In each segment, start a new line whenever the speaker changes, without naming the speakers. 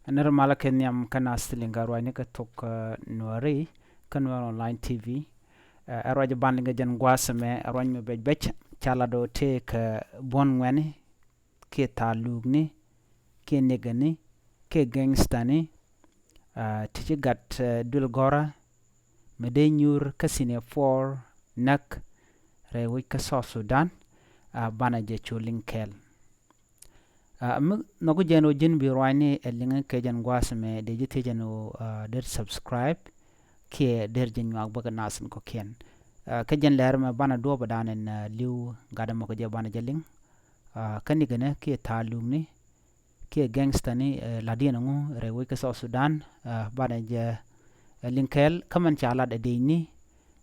Anar malaken yam kana stilinga rwani ka tok Nueri kan Nuer online TV arwaje bandinga jan gwasame arwany me bej chala do te ka bon wani ke talugni ke negani ke gangsta ni tiji gat dul gora me de nyuur kasine for nak rewi ka South Sudan bana je chulinkel nogu jeno jin bi rwani elinga ke jan gwasame de jite jeno der subscribe ke der jin wag baga nasin ko ken ke jan Läär ma bana do badanen liu gada mo ko je bana jeling kani gane ke talumni ke gangsta ni ladina ngu rewi ka South Sudan bana je linkel kaman chala de ni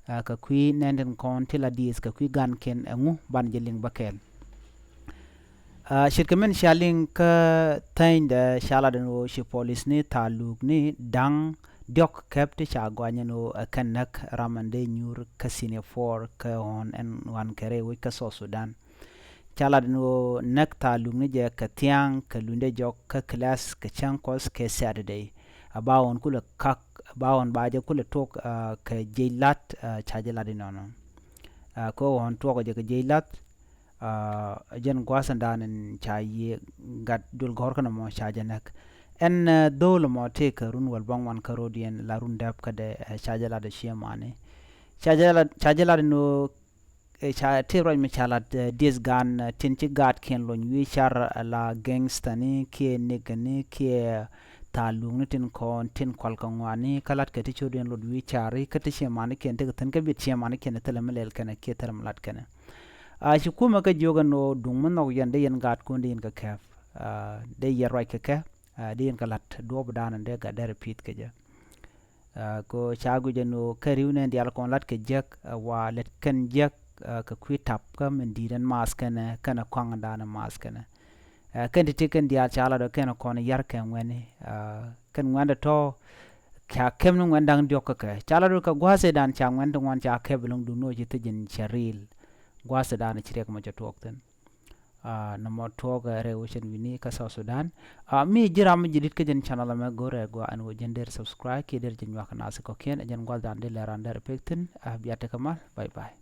ka kui nenden kon tila dies ka kui gan ken ngu bana jeling bakel shirkamen shaling ka tain da shala no shi police ni taluk ni dang diok kapti chagwanya no kanak ramande nyuur kasine for ka on en wan kare wi ka South Sudan chala no nak taluk ni je ka tiang ka lunde jok ka class ka chankos ke Saturday abawon kula kak bawon baje kula tok ka jailat chajela dinono ko on tok je ka jailat jen gwasan danen chaye gat dul gor kana mo chajanak en dole mo te ka run wal bangwan karodien la run dab kade chajala de shemane chajala no te roy me chala dis gan tinchi gat ken lo nyi char la gangsta ni ke negani ke talung ni tin kon tin kwal kan wani kalat ke ti chodien lo wi chari ke ti shemane ken te tan ke bit shemane ken telemel kana ke termlat kana shukuma ka joga no dungman no yande yen gat ko ndin ka kaf de yer right ka ka de yen kalat do badanan de ga de repeat ke ja ko chagu je no kariwne ndi al kon lat ke jak wa let kan jak ka kwitap ka men diren maskana kana kwang dana maskana kan ti kan dia chala do kana kon yar kan weni kan wanda to ka kem no wandang diok ka chala do ka gwase dan chang wanda wan cha kebelung du no jite jin charil gwasa dana chirek mo jatok ten na mo toga revolution wini ka South Sudan mi jiram jidit ke jen channel ma gore go an wo jender subscribe ke der jen wak nas ko ken jen gwal dan de Läär der pekten biate kamal bye bye